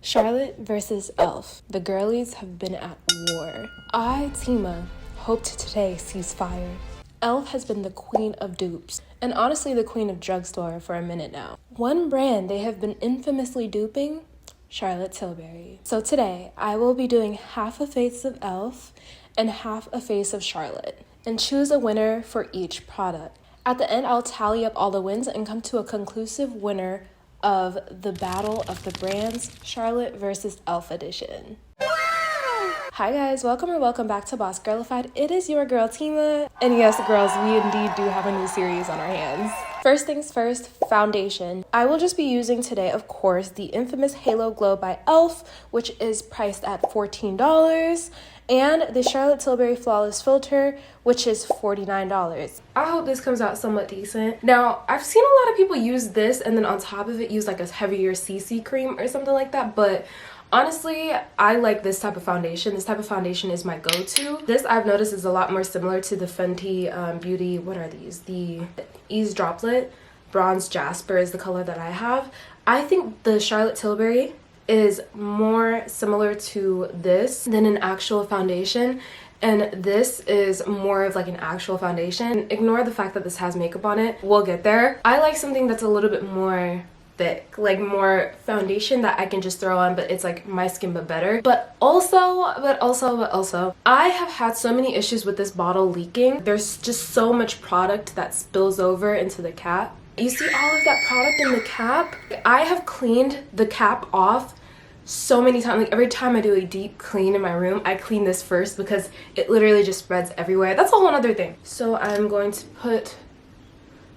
Charlotte versus Elf. The girlies have been at war. I, Tima, hoped today sees fire. Elf has been the queen of dupes, and honestly the queen of drugstore for a minute now. One brand they have been infamously duping, Charlotte Tilbury. So today, I will be doing half a face of Elf and half a face of Charlotte, and choose a winner for each product. At the end, I'll tally up all the wins and come to a conclusive winner of the battle of the brands, Charlotte versus Elf edition. Hi guys, welcome back to Boss Girlified. It is your girl Tima, and yes girls, we indeed do have a new series on our hands. First things first, foundation. I will just be using today, of course, the infamous Halo Glow by Elf, which is priced at $14, and the Charlotte Tilbury Flawless Filter, which is $49. I hope this comes out somewhat decent. Now, I've seen a lot of people use this and then on top of it use like a heavier CC cream or something like that, but honestly, I like this type of foundation. This type of foundation is my go-to. This I've noticed is a lot more similar to the Fenty Beauty, what are these? The Ease Droplet Bronze Jasper is the color that I have. I think the Charlotte Tilbury is more similar to this than an actual foundation, and this is more of like an actual foundation. Ignore the fact that this has makeup on it, we'll get there. I like something that's a little bit more thick, like more foundation that I can just throw on, but it's like my skin but better. But also I have had so many issues with this bottle leaking. There's just so much product that spills over into the cap. You see all of that product in the cap? I have cleaned the cap off so many times. Like every time I do a deep clean in my room, I clean this first because it literally just spreads everywhere. That's a whole other thing. So I'm going to put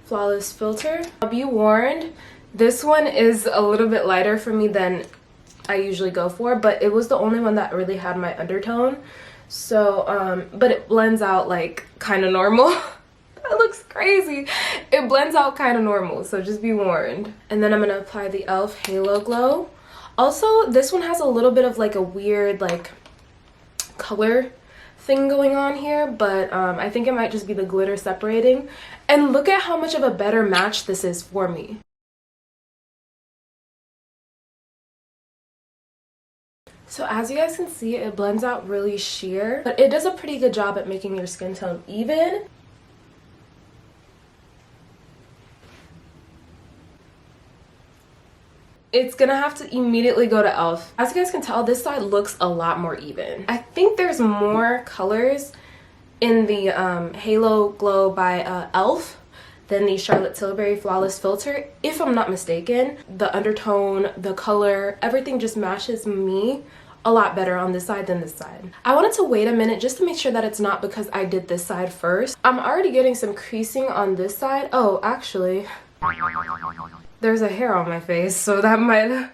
Flawless Filter. I'll be warned, this one is a little bit lighter for me than I usually go for, but it was the only one that really had my undertone. So, but it blends out like kind of normal. That looks crazy. It blends out kind of normal, so just be warned. And then I'm gonna apply the Elf Halo Glow. Also, this one has a little bit of like a weird like color thing going on here, but I think it might just be the glitter separating. And look at how much of a better match this is for me. So as you guys can see, it blends out really sheer, but it does a pretty good job at making your skin tone even. It's gonna have to immediately go to Elf. As you guys can tell, this side looks a lot more even. I think there's more colors in the Halo Glow by Elf than the Charlotte Tilbury Flawless Filter, if I'm not mistaken. The undertone, the color, everything just matches me a lot better on this side than this side. I wanted to wait a minute just to make sure that it's not because I did this side first. I'm already getting some creasing on this side. Oh, actually, there's a hair on my face, so that might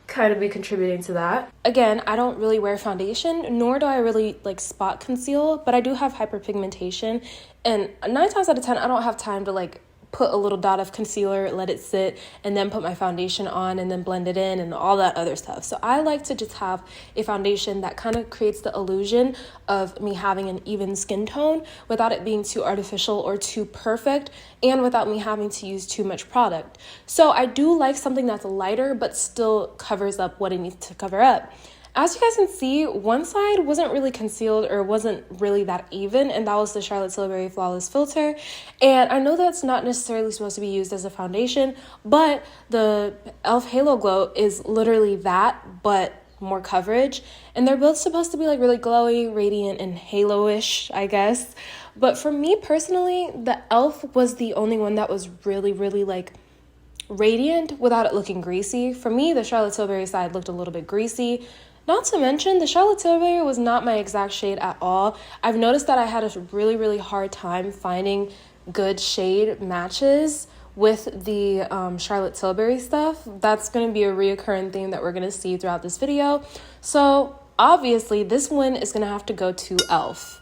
kind of be contributing to that. Again, I don't really wear foundation, nor do I really like spot conceal, but I do have hyperpigmentation, and 9 times out of 10 I don't have time to like put a little dot of concealer, let it sit, and then put my foundation on and then blend it in and all that other stuff. So I like to just have a foundation that kind of creates the illusion of me having an even skin tone without it being too artificial or too perfect, and without me having to use too much product. So I do like something that's lighter but still covers up what it needs to cover up. As you guys can see, one side wasn't really concealed or wasn't really that even, and that was the Charlotte Tilbury Flawless Filter. And I know that's not necessarily supposed to be used as a foundation, but the Elf Halo Glow is literally that, but more coverage. And they're both supposed to be like really glowy, radiant, and halo-ish, I guess. But for me personally, the Elf was the only one that was really like radiant without it looking greasy. For me, the Charlotte Tilbury side looked a little bit greasy. Not to mention, the Charlotte Tilbury was not my exact shade at all. I've noticed that I had a really hard time finding good shade matches with the Charlotte Tilbury stuff. That's going to be a reoccurring theme that we're going to see throughout this video. So obviously, this one is going to have to go to Elf.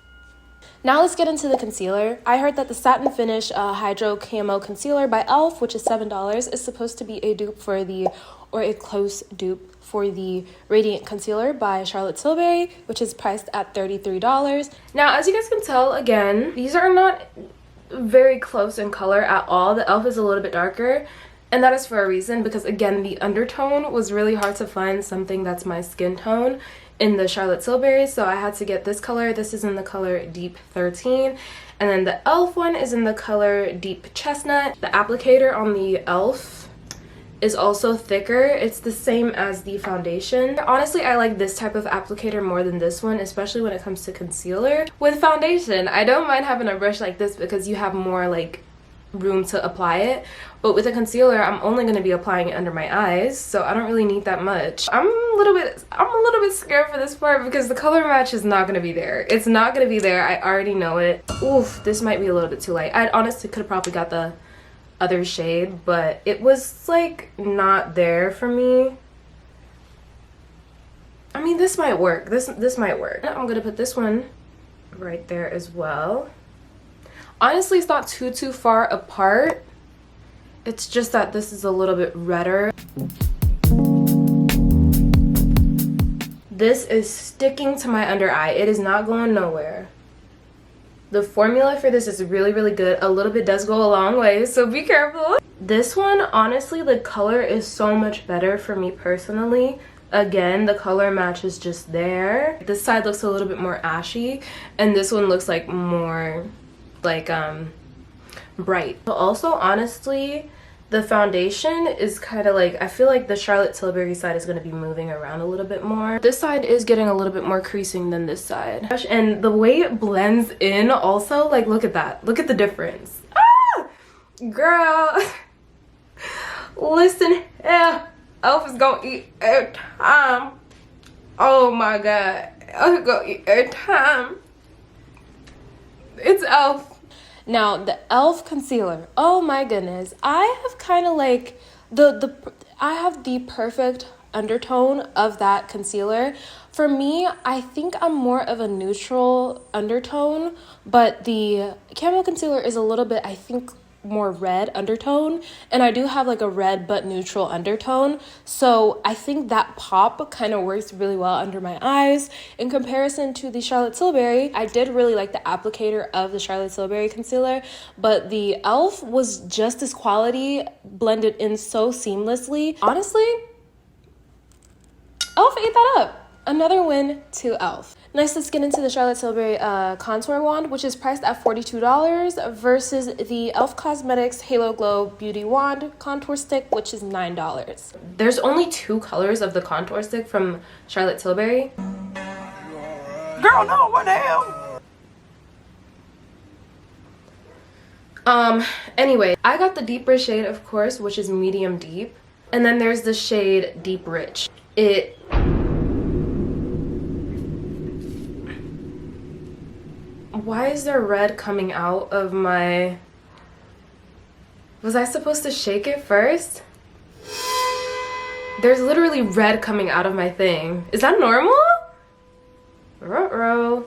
Now let's get into the concealer. I heard that the Satin Finish Hydro Camo Concealer by Elf, which is $7, is supposed to be a dupe for the, or a close dupe for the Radiant Concealer by Charlotte Tilbury, which is priced at $33. Now, as you guys can tell, again, these are not very close in color at all. The Elf is a little bit darker, And that is for a reason, because again, the undertone was really hard to find something that's my skin tone in the Charlotte Tilbury, so I had to get this color. This is in the color Deep 13, and then the e.l.f. one is in the color Deep Chestnut. The applicator on the e.l.f. is also thicker. It's the same as the foundation. Honestly, I like this type of applicator more than this one, especially when it comes to concealer. With foundation, I don't mind having a brush like this because you have more like room to apply it, but with a concealer I'm only going to be applying it under my eyes, so I don't really need that much. I'm a little bit scared for this part because the color match is not going to be there. It's not going to be there. I already know it. Oof, this might be a little bit too light. I honestly could have probably got the other shade, but it was like not there for me. I mean, this might work. This might work. I'm going to put this one right there as well. Honestly, it's not too far apart. It's just that this is a little bit redder. This is sticking to my under eye. It is not going nowhere. The formula for this is really good. A little bit does go a long way, so be careful. This one, honestly, the color is so much better for me personally. Again, the color match is just there. This side looks a little bit more ashy, and this one looks like more like bright. But also, honestly, the foundation is kind of like, I feel like the Charlotte Tilbury side is going to be moving around a little bit more. This side is getting a little bit more creasing than this side, and the way it blends in also, like, look at that, look at the difference. Ah, girl, listen, Elf is gonna eat every time. Oh my god, Elf is gonna eat every time. It's e.l.f. Now, the e.l.f. concealer. Oh my goodness. I have kind of like I have the perfect undertone of that concealer. For me, I think I'm more of a neutral undertone, but the Camo concealer is a little bit, I think, more red undertone, and I do have like a red but neutral undertone, so I think that pop kind of works really well under my eyes in comparison to the Charlotte Tilbury. I did really like the applicator of the Charlotte Tilbury concealer, but the e.l.f. was just as quality, blended in so seamlessly. Honestly, e.l.f. ate that up. Another win to e.l.f. Next, let's get into the Charlotte Tilbury contour wand, which is priced at $42 versus the e.l.f. Cosmetics Halo Glow Beauty Wand contour stick, which is $9. There's only 2 colors of the contour stick from Charlotte Tilbury. Girl, no, what the hell? Anyway, I got the deeper shade, of course, which is medium deep. And then there's the shade Deep Rich. Why is there red coming out of my... Was I supposed to shake it first? There's literally red coming out of my thing. Is that normal? Ruh-roh.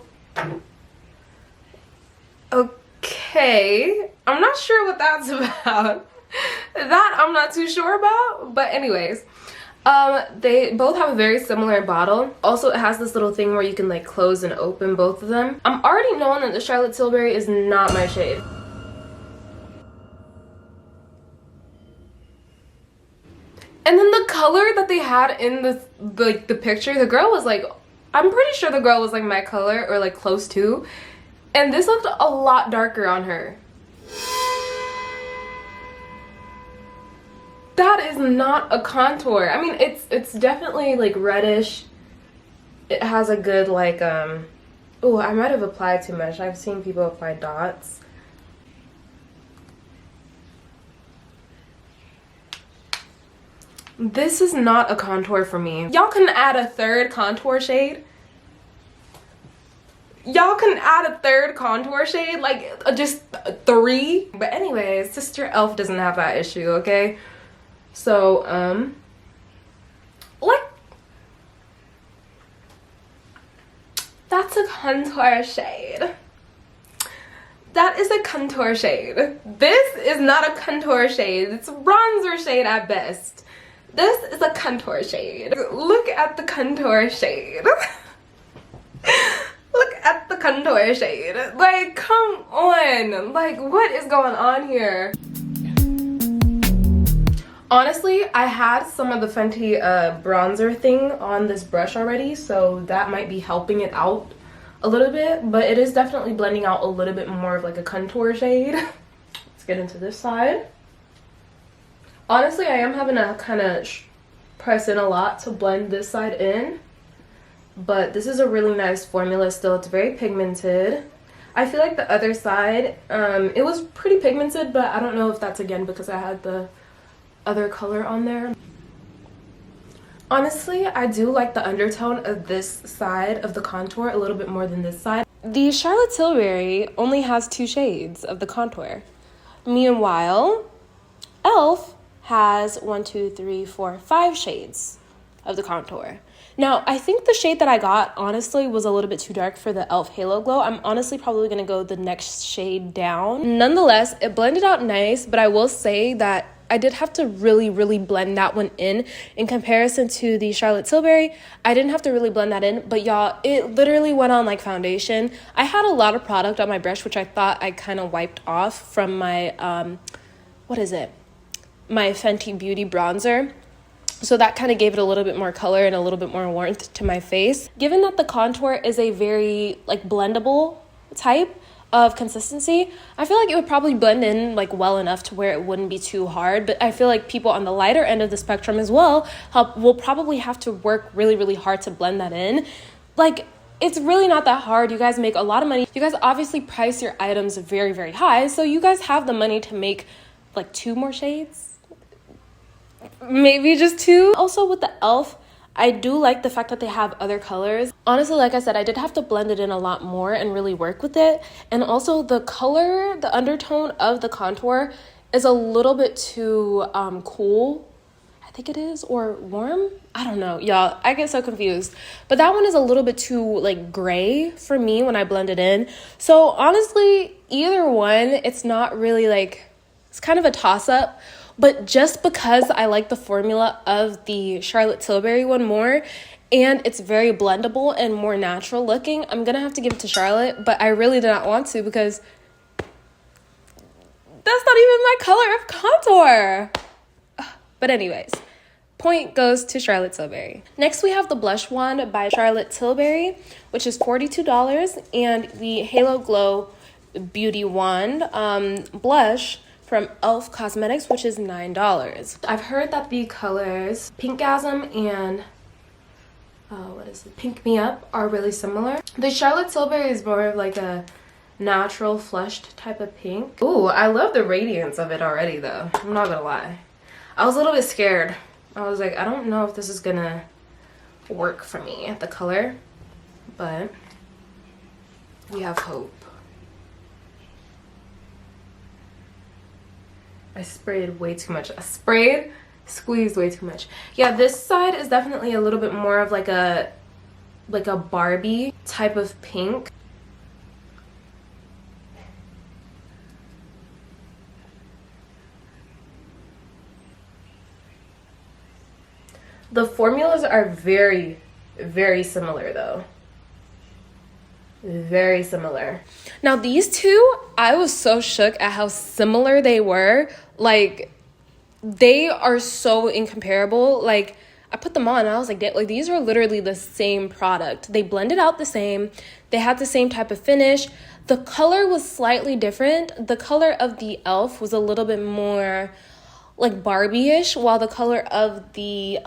Okay. I'm not sure what that's about. That I'm not too sure about. But anyways. They both have a very similar bottle. Also, it has this little thing where you can like close and open both of them. I'm already knowing that the Charlotte Tilbury is not my shade. And then the color that they had in the picture, the girl was like, I'm pretty sure the girl was like my color or like close to. And this looked a lot darker on her. That is not a contour. I mean, it's definitely like reddish. It has a good like oh, I might have applied too much. I've seen people apply dots. This is not a contour for me. Y'all can add a third contour shade. Y'all can add a third contour shade, like just 3. But anyways, Sister e.l.f. doesn't have that issue, okay? So, like, that's a contour shade. That is a contour shade. This is not a contour shade. It's a bronzer shade at best. This is a contour shade. Look at the contour shade. Look at the contour shade. Like, come on. Like, what is going on here? Honestly, I had some of the Fenty bronzer thing on this brush already, so that might be helping it out a little bit, but it is definitely blending out a little bit more of like a contour shade. Let's get into this side. Honestly, I am having to kind of press in a lot to blend this side in, but this is a really nice formula still. It's very pigmented. I feel like the other side, it was pretty pigmented, but I don't know if that's again because I had the other color on there. Honestly, I do like the undertone of this side of the contour a little bit more than this side. The Charlotte Tilbury only has 2 shades of the contour. Meanwhile, e.l.f. has 1, 2, 3, 4, 5 shades of the contour. Now, I think the shade that I got, honestly, was a little bit too dark for the e.l.f. Halo Glow. I'm honestly probably going to go the next shade down. Nonetheless, it blended out nice, but I will say that I did have to really blend that one in comparison to the Charlotte Tilbury. I didn't have to really blend that in, but y'all, it literally went on like foundation. I had a lot of product on my brush, which I thought I kind of wiped off from my, my Fenty Beauty bronzer. So that kind of gave it a little bit more color and a little bit more warmth to my face. Given that the contour is a very like blendable type of consistency, I feel like it would probably blend in like well enough to where it wouldn't be too hard. But I feel like people on the lighter end of the spectrum as well will probably have to work really hard to blend that in. Like, it's really not that hard. You guys make a lot of money. You guys obviously price your items very high, so you guys have the money to make like 2 more shades, maybe just 2. Also with the e.l.f., I do like the fact that they have other colors. Honestly, like I said, I did have to blend it in a lot more and really work with it. And also the color, the undertone of the contour is a little bit too cool, I think it is, or warm. I don't know, y'all. I get so confused. But that one is a little bit too like gray for me when I blend it in. So honestly, either one, it's not really like, it's kind of a toss-up. But just because I like the formula of the Charlotte Tilbury one more, and it's very blendable and more natural looking, I'm going to have to give it to Charlotte. But I really did not want to because that's not even my color of contour. But anyways, point goes to Charlotte Tilbury. Next, we have the blush wand by Charlotte Tilbury, which is $42, and the Halo Glow Beauty Wand blush from e.l.f. Cosmetics, which is $9. I've heard that the colors Pinkgasm and Pink Me Up are really similar. The Charlotte Tilbury is more of like a natural flushed type of pink. Ooh, I love the radiance of it already though. I'm not gonna lie. I was a little bit scared. I was like, I don't know if this is gonna work for me, the color, but we have hope. I sprayed way too much. Squeezed way too much. Yeah, this side is definitely a little bit more of like a Barbie type of pink. The formulas are very similar though. Very similar. Now these two, I was so shook at how similar they were. Like, they are so incomparable. Like, I put them on and I was like, these are literally the same product. They blended out the same. They had the same type of finish. The color was slightly different. The color of the e.l.f. was a little bit more like Barbie-ish, while the color of the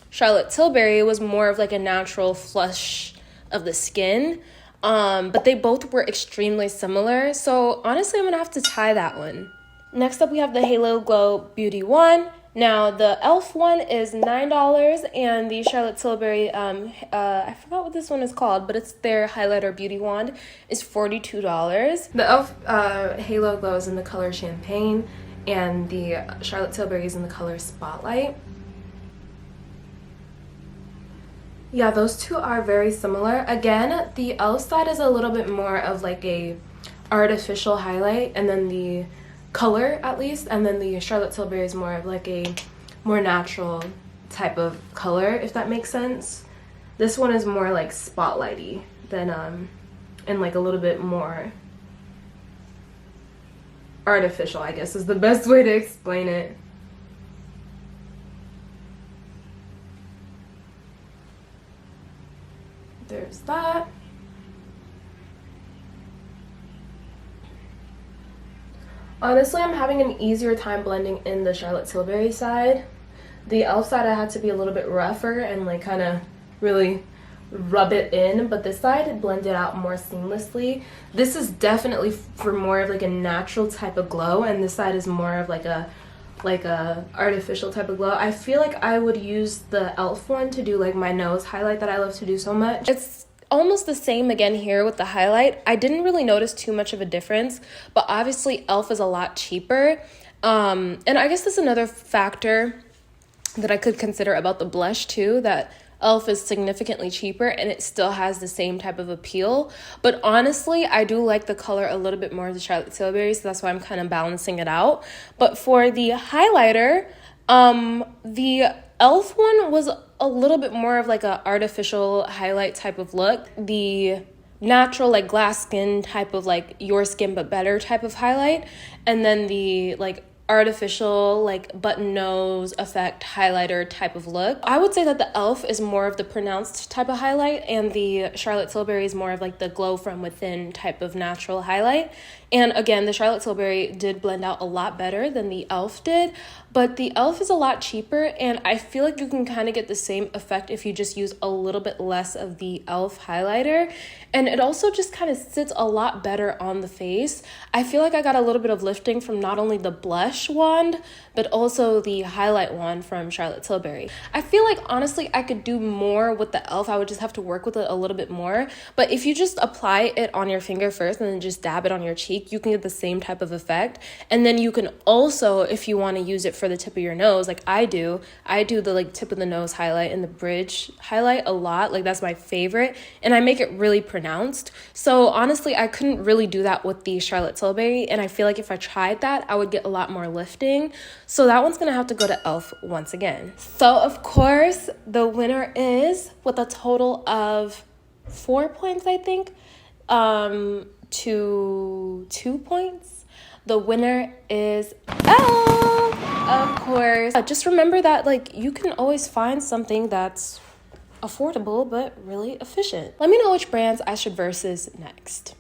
Charlotte Tilbury was more of like a natural flush of the skin. But they both were extremely similar. So honestly, I'm gonna have to tie that one. Next up, we have the Halo Glow Beauty Wand. Now the e.l.f. one is $9, and the Charlotte Tilbury, I forgot what this one is called, but it's their highlighter beauty wand, is $42. The e.l.f. Halo Glow is in the color Champagne, and the Charlotte Tilbury is in the color Spotlight. Yeah, those two are very similar. Again, the e.l.f. side is a little bit more of like a artificial highlight, and then the color at least, and then the Charlotte Tilbury is more of like a more natural type of color, if that makes sense. This one is more like spotlighty than and like a little bit more artificial, I guess is the best way to explain it. there's that. Honestly, I'm having an easier time blending in the Charlotte Tilbury side. The e.l.f. side I had to be a little bit rougher and like kind of really rub it in, but this side it blended out more seamlessly. This is definitely for more of like a natural type of glow, and this side is more of like a artificial type of glow. I feel like I would use the e.l.f. one to do like my nose highlight that I love to do so much. It's almost the same again here with the highlight. I didn't really notice too much of a difference, but obviously e.l.f. is a lot cheaper. And I guess that's another factor that I could consider about the blush too, that e.l.f. is significantly cheaper and it still has the same type of appeal. But honestly, I do like the color a little bit more of the Charlotte Tilbury, so that's why I'm kind of balancing it out. But for the highlighter, the e.l.f. one was a little bit more of like a artificial highlight type of look. The natural like glass skin type of like your skin but better type of highlight, and then the like artificial like button nose effect highlighter type of look. I would say that the e.l.f. is more of the pronounced type of highlight, and the Charlotte Tilbury is more of like the glow from within type of natural highlight. And again, the Charlotte Tilbury did blend out a lot better than the e.l.f. did, but the e.l.f. is a lot cheaper, and I feel like you can kind of get the same effect if you just use a little bit less of the e.l.f. highlighter. And it also just kind of sits a lot better on the face. I feel like I got a little bit of lifting from not only the blush wand, but also the highlight wand from Charlotte Tilbury. I feel like honestly I could do more with the e.l.f. I would just have to work with it a little bit more. But if you just apply it on your finger first and then just dab it on your cheek, you can get the same type of effect. And then you can also, if you want to use it for the tip of your nose, like I do the like tip of the nose highlight and the bridge highlight a lot. Like that's my favorite, and I make it really pronounced. So honestly, I couldn't really do that with the Charlotte Tilbury, and I feel like if I tried that, I would get a lot more lifting. So that one's gonna have to go to e.l.f. once again. So of course, the winner is, with a total of 4 points, I think, to 2 points. The winner is e.l.f. Of course. Just remember that like you can always find something that's affordable but really efficient. Let me know which brands I should versus next.